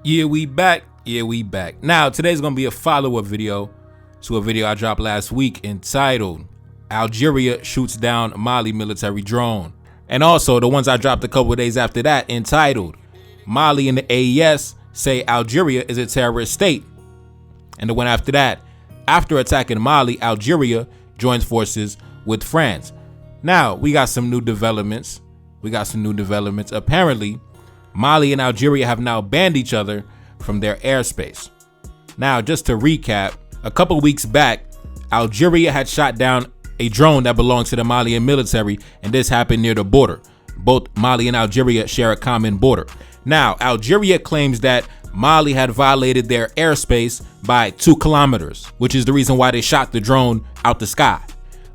Yeah, we back. Now, today's gonna be a follow-up video to a video I dropped last week entitled Algeria Shoots Down Mali Military Drone. And also the ones I dropped a couple of days after that entitled Mali and the AES Say Algeria is a Terrorist State. And the one after that, after attacking Mali, Algeria joins forces with France. Now, we got some new developments. Apparently, Mali and Algeria have now banned each other from their airspace. Now, just to recap, a couple weeks back, Algeria had shot down a drone that belonged to the Malian military, and this happened near the border. Both Mali and Algeria share a common border. Now, Algeria claims that Mali had violated their airspace by 2 kilometers, which is the reason why they shot the drone out the sky.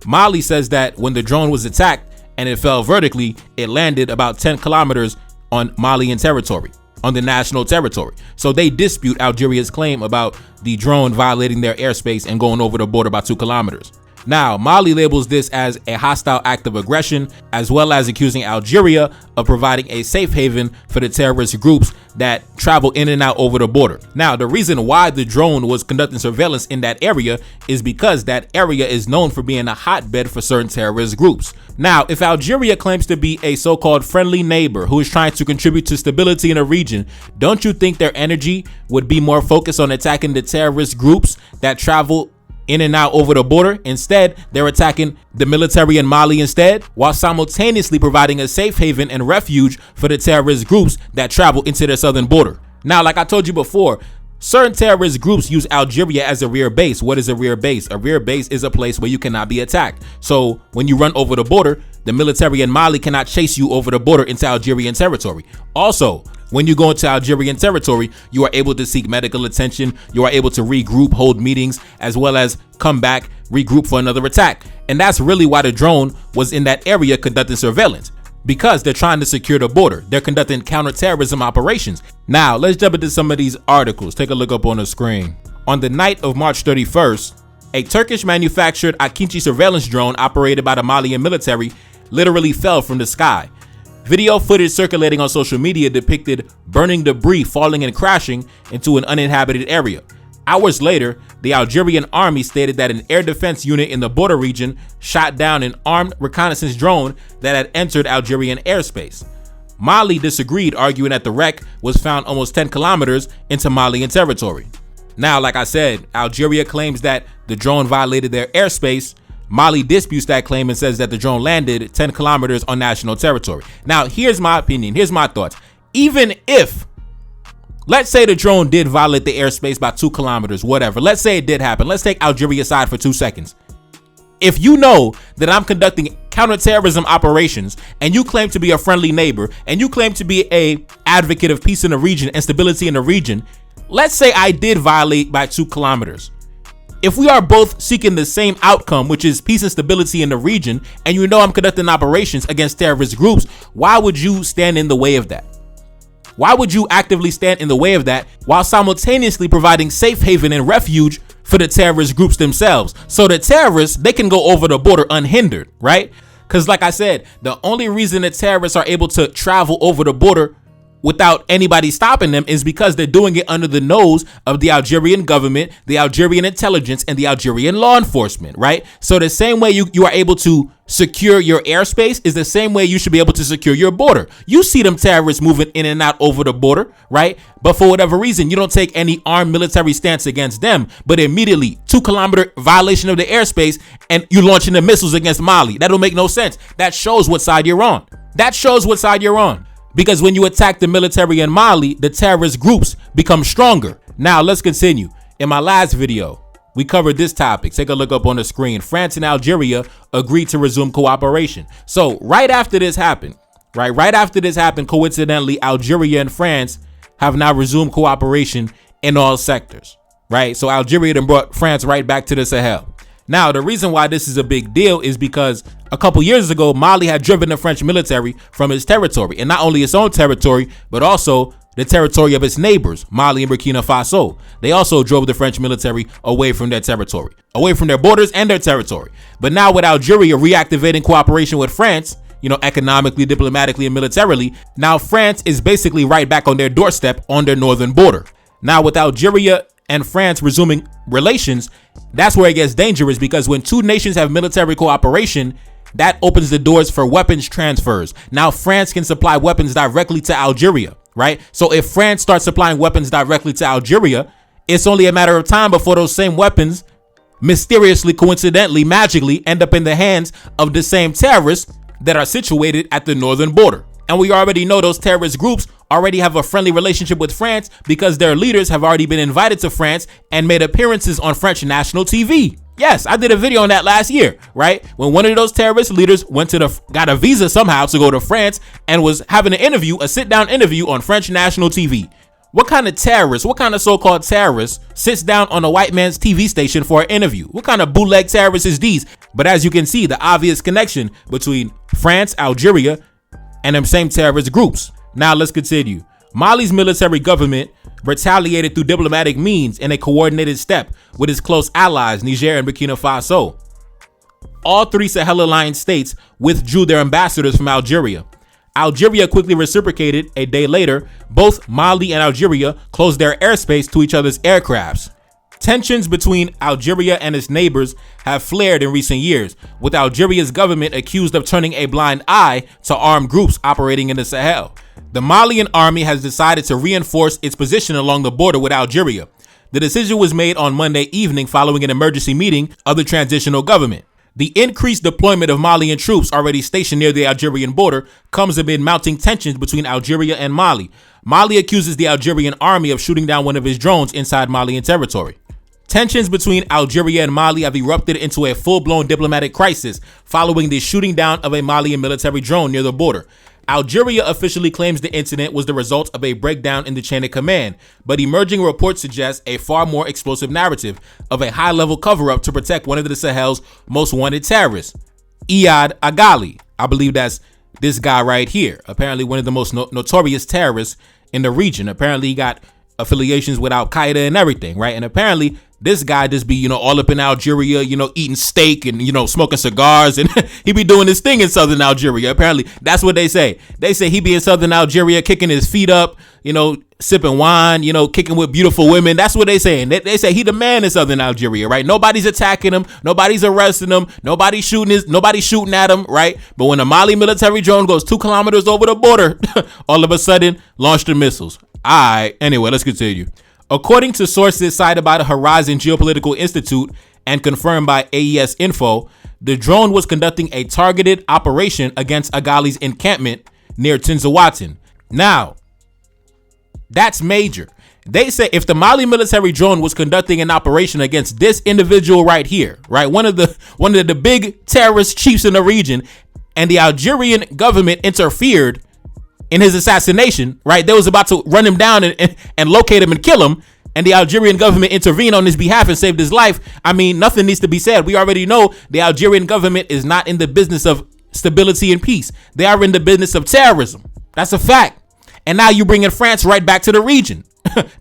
Mali says that when the drone was attacked and it fell vertically, it landed about 10 kilometers on Malian territory, on the national territory. So they dispute Algeria's claim about the drone violating their airspace and going over the border by 2 kilometers. Now, Mali labels this as a hostile act of aggression, as well as accusing Algeria of providing a safe haven for the terrorist groups that travel in and out over the border. Now, the reason why the drone was conducting surveillance in that area is because that area is known for being a hotbed for certain terrorist groups. Now, if Algeria claims to be a so-called friendly neighbor who is trying to contribute to stability in a region, don't you think their energy would be more focused on attacking the terrorist groups that travel in and out over the border? Instead, they're attacking the military in Mali instead, while simultaneously providing a safe haven and refuge for the terrorist groups that travel into their southern border. Now, like I told you before, certain terrorist groups use Algeria as a rear base. What is a rear base? A rear base is a place where you cannot be attacked. So when you run over the border, the military in Mali cannot chase you over the border into Algerian territory. Also, when you go into Algerian territory, you are able to seek medical attention, you are able to regroup, hold meetings, as well as come back, regroup for another attack. And that's really why the drone was in that area conducting surveillance, because they're trying to secure the border. They're conducting counterterrorism operations. Now, let's jump into some of these articles. Take a look up on the screen. On the night of March 31st, a Turkish manufactured Akinci surveillance drone operated by the Malian military literally fell from the sky. Video footage circulating on social media depicted burning debris falling and crashing into an uninhabited area. Hours later, the Algerian army stated that an air defense unit in the border region shot down an armed reconnaissance drone that had entered Algerian airspace. Mali disagreed, arguing that the wreck was found almost 10 kilometers into Malian territory. Now, like I said, Algeria claims that the drone violated their airspace. Mali disputes that claim and says that the drone landed 10 kilometers on national territory. Now, here's my opinion. Here's my thoughts. Even if, let's say the drone did violate the airspace by 2 kilometers, whatever. Let's say it did happen. Let's take Algeria aside for 2 seconds. If you know that I'm conducting counterterrorism operations and you claim to be a friendly neighbor and you claim to be an advocate of peace in the region and stability in the region, let's say I did violate by 2 kilometers. If we are both seeking the same outcome, which is peace and stability in the region, and you know I'm conducting operations against terrorist groups, why would you stand in the way of that? Why would you actively stand in the way of that while simultaneously providing safe haven and refuge for the terrorist groups themselves? So the terrorists, they can go over the border unhindered, right? Because like I said, the only reason the terrorists are able to travel over the border without anybody stopping them is because they're doing it under the nose of the Algerian government, the Algerian intelligence, and the Algerian law enforcement, right? So the same way you are able to secure your airspace is the same way you should be able to secure your border. You see them terrorists moving in and out over the border, right? But for whatever reason, you don't take any armed military stance against them, but immediately 2 kilometer violation of the airspace and you launching the missiles against Mali. That don't make no sense. That shows what side you're on. Because when you attack the military in Mali, the terrorist groups become stronger. Now, let's continue. In my last video, we covered this topic. Take a look up on the screen. France and Algeria agreed to resume cooperation. So right after this happened, coincidentally, Algeria and France have now resumed cooperation in all sectors, right? So Algeria then brought France right back to the Sahel. Now, the reason why this is a big deal is because a couple years ago, Mali had driven the French military from its territory, and not only its own territory, but also the territory of its neighbors, Mali and Burkina Faso. They also drove the French military away from their territory, away from their borders and their territory. But now with Algeria reactivating cooperation with France, economically, diplomatically, and militarily. Now France is basically right back on their doorstep on their northern border. Now with Algeria and France resuming relations, that's where it gets dangerous, because when two nations have military cooperation, that opens the doors for weapons transfers. Now France can supply weapons directly to Algeria, right? So if France starts supplying weapons directly to Algeria, it's only a matter of time before those same weapons mysteriously, coincidentally, magically end up in the hands of the same terrorists that are situated at the northern border. And we already know those terrorist groups already have a friendly relationship with France, because their leaders have already been invited to France and made appearances on French national TV. Yes, I did a video on that last year, right? When one of those terrorist leaders got a visa somehow to go to France and was having an interview, a sit-down interview on French national TV. What kind of terrorist, what kind of so-called terrorist sits down on a white man's TV station for an interview? What kind of bootleg terrorists is these? But as you can see, the obvious connection between France, Algeria, and them same terrorist groups. Now let's continue. Mali's military government retaliated through diplomatic means in a coordinated step with its close allies, Niger and Burkina Faso. All three Sahel Alliance states withdrew their ambassadors from Algeria. Algeria quickly reciprocated. A day later, both Mali and Algeria closed their airspace to each other's aircrafts. Tensions between Algeria and its neighbors have flared in recent years, with Algeria's government accused of turning a blind eye to armed groups operating in the Sahel. The Malian army has decided to reinforce its position along the border with Algeria. The decision was made on Monday evening following an emergency meeting of the transitional government. The increased deployment of Malian troops already stationed near the Algerian border comes amid mounting tensions between Algeria and Mali. Mali accuses the Algerian army of shooting down one of his drones inside Malian territory. Tensions between Algeria and Mali have erupted into a full-blown diplomatic crisis following the shooting down of a Malian military drone near the border. Algeria officially claims the incident was the result of a breakdown in the chain of command, but emerging reports suggest a far more explosive narrative of a high-level cover-up to protect one of the Sahel's most wanted terrorists, Iyad Agali. I believe that's this guy right here. Apparently one of the most notorious terrorists in the region. Apparently he got affiliations with Al-Qaeda and everything, right? And apparently this guy just be, all up in Algeria, eating steak and, smoking cigars, and he be doing this thing in southern Algeria. Apparently that's what they say. They say he be in southern Algeria kicking his feet up, sipping wine, kicking with beautiful women. That's what they say. And they say he the man in southern Algeria, right? Nobody's attacking him. Nobody's arresting him. Nobody's shooting at him, right? But when a Mali military drone goes 2 kilometers over the border, all of a sudden launch the missiles. Anyway, let's continue. According to sources cited by the Horizon Geopolitical Institute and confirmed by AES Info, the drone was conducting a targeted operation against Agali's encampment near Tinzawatin. Now, that's major. They say if the Mali military drone was conducting an operation against this individual right here, right, one of the big terrorist chiefs in the region, and the Algerian government interfered in his assassination, right? They was about to run him down and locate him and kill him, and the Algerian government intervened on his behalf and saved his life. I mean, nothing needs to be said. We already know the Algerian government is not in the business of stability and peace. They are in the business of terrorism. That's a fact. And now you bringing France right back to the region.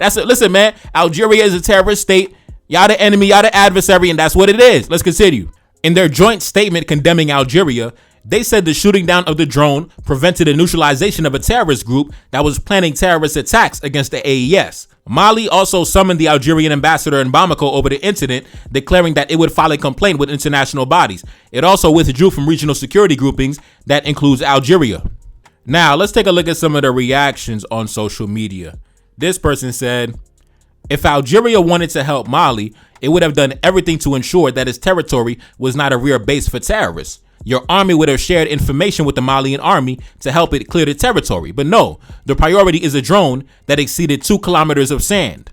Listen, man, Algeria is a terrorist state. Y'all the enemy, y'all the adversary, and that's what it is. Let's continue. In their joint statement condemning Algeria, they said the shooting down of the drone prevented the neutralization of a terrorist group that was planning terrorist attacks against the AES. Mali also summoned the Algerian ambassador in Bamako over the incident, declaring that it would file a complaint with international bodies. It also withdrew from regional security groupings that includes Algeria. Now, let's take a look at some of the reactions on social media. This person said, if Algeria wanted to help Mali, it would have done everything to ensure that its territory was not a rear base for terrorists. Your army would have shared information with the Malian army to help it clear the territory. But no, the priority is a drone that exceeded 2 kilometers of sand.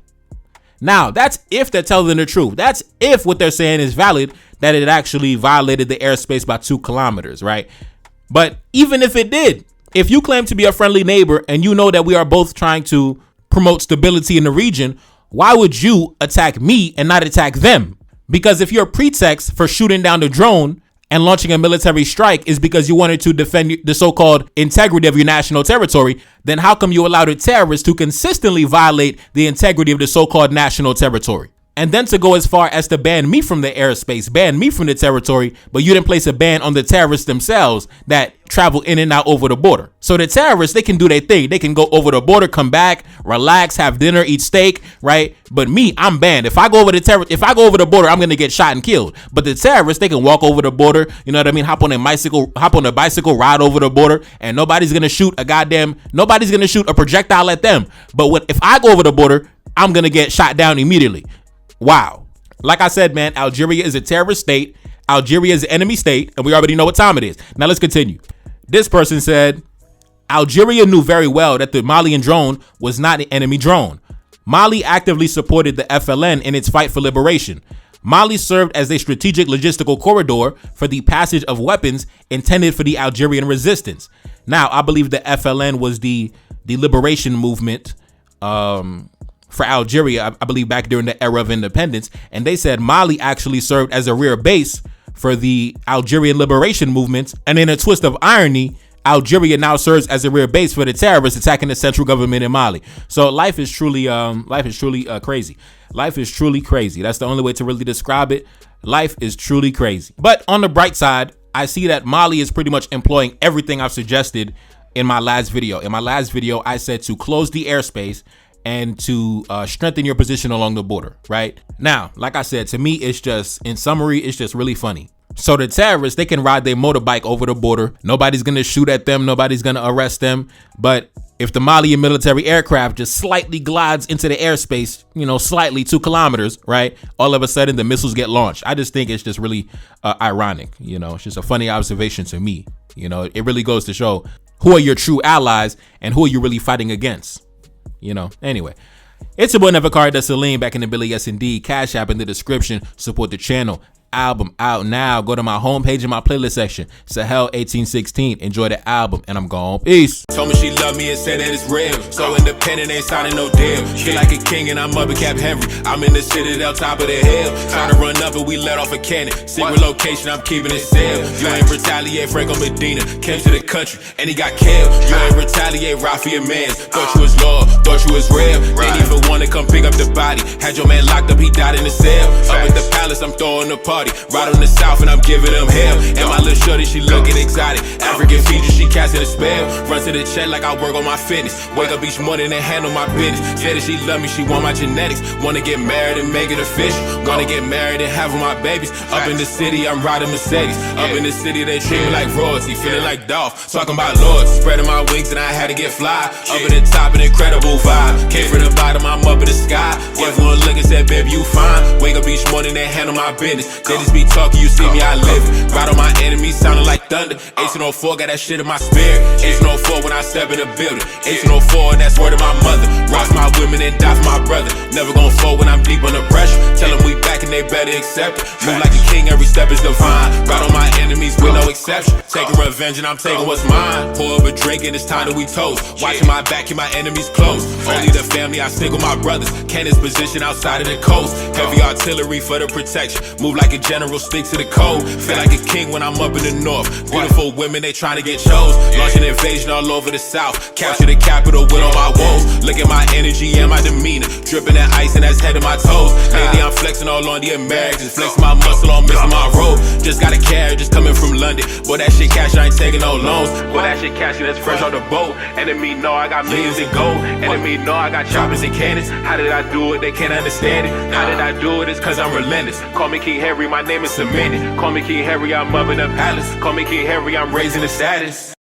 Now, that's if they're telling the truth. That's if what they're saying is valid, that it actually violated the airspace by 2 kilometers, right? But even if it did, if you claim to be a friendly neighbor and you know that we are both trying to promote stability in the region, why would you attack me and not attack them? Because if your pretext for shooting down the drone and launching a military strike is because you wanted to defend the so-called integrity of your national territory, then how come you allowed a terrorist to consistently violate the integrity of the so-called national territory? And then to go as far as to ban me from the airspace, ban me from the territory, but you didn't place a ban on the terrorists themselves that travel in and out over the border. So the terrorists, they can do their thing. They can go over the border, come back, relax, have dinner, eat steak, right? But me, I'm banned. If I go over the border, I'm gonna get shot and killed. But the terrorists, they can walk over the border, you know what I mean? Hop on a bicycle, ride over the border, and nobody's gonna shoot a projectile at them. But if I go over the border, I'm gonna get shot down immediately. Wow. Like I said, man, Algeria is a terrorist state. Algeria is an enemy state, and we already know what time it is. Now let's continue. This person said, Algeria knew very well that the Malian drone was not an enemy drone. Mali actively supported the FLN in its fight for liberation. Mali served as a strategic logistical corridor for the passage of weapons intended for the Algerian resistance. Now, I believe the FLN was the liberation movement for Algeria, I believe back during the era of independence. And they said Mali actually served as a rear base for the Algerian liberation movement. And in a twist of irony, Algeria now serves as a rear base for the terrorists attacking the central government in Mali. So life is truly crazy. Life is truly crazy. That's the only way to really describe it. Life is truly crazy. But on the bright side, I see that Mali is pretty much employing everything I've suggested in my last video. In my last video, I said to close the airspace and to strengthen your position along the border, right? Now, like I said, to me, in summary, it's just really funny. So the terrorists, they can ride their motorbike over the border. Nobody's going to shoot at them. Nobody's going to arrest them. But if the Malian military aircraft just slightly glides into the airspace, slightly 2 kilometers, right? All of a sudden, the missiles get launched. I just think it's just really ironic. It's just a funny observation to me. It really goes to show who are your true allies and who are you really fighting against. Anyway, it's your boy Never Card, that's Salim, back in the Billy S&D. Cash App in the description. Support the channel. Album out now. Go to my homepage in my playlist section. Sahel 1816. Enjoy the album, and I'm gone. Peace. Told me she loved me and said that it's real. So independent, ain't signing no deal. Feel like a king and I'm up at Cap Henry. I'm in the citadel, top of the hill. Trying to run up, but we let off a cannon. Secret location, I'm keeping it sealed. You ain't retaliate, Franco Medina came to the country and he got killed. You ain't retaliate, Rafi Mans. Thought you was loyal, thought you was real. Didn't even want to come pick up the body. Had your man locked up, he died in the cell. Up at the palace, I'm throwing a party. Right on the south and I'm giving them hell. And my little shorty, she looking exotic. African features, she casting a spell. Run to the check like I work on my fitness. Wake up each morning and handle my business. Said that she love me, she want my genetics. Wanna get married and make it official. Wanna get married and have my babies. Up in the city, I'm riding Mercedes. Up in the city, they treat me like royalty. Feeling like Dolph, talking about lords. Spreading my wings and I had to get fly. Up at the top, an incredible vibe. Came from the bottom, I'm up in the sky. Gave one look and said, baby, you fine. Wake up each morning and handle my business. They just be talking, you see me, I live it. Ride on my enemies, sounding like thunder. 1804, got that shit in my spirit. 1804 when I step in the building. 1804, and that's word of my mother. Rock my women and die for my brother. Never gon' fall when I'm deep under pressure. Tell them we back and they better accept it. Move like a king, every step is divine. Ride on my enemies with no exception. Taking revenge and I'm taking what's mine. Pour up a drink and it's time that we toast. Watching my back, keep my enemies close. Only the family, I stick with my brothers. Cannons position outside of the coast. Heavy artillery for the protection. Move like a general, stick to the code. Feel like a king when I'm up in the north. Beautiful women, they trying to get chose. Launch an invasion all over the south. Capture the capital with all my woes. Look at my energy and my demeanor. Dripping that ice and that's head to my toes. Lately I'm flexing all on the Americans. Flexing my muscle on missing my road. Just got a carriage just coming from London. Boy, that shit cash, I ain't taking no loans. Boy, that shit cash, that's fresh on the boat. Enemy know I got millions in gold. Enemy know I got choppers and cannons. How did I do it? They can't understand it. How did I do it? It's cause I'm relentless. Call me King Harry, my name is cemented. Call me King Harry, I'm up in the palace. Call me King Harry, I'm raising the status.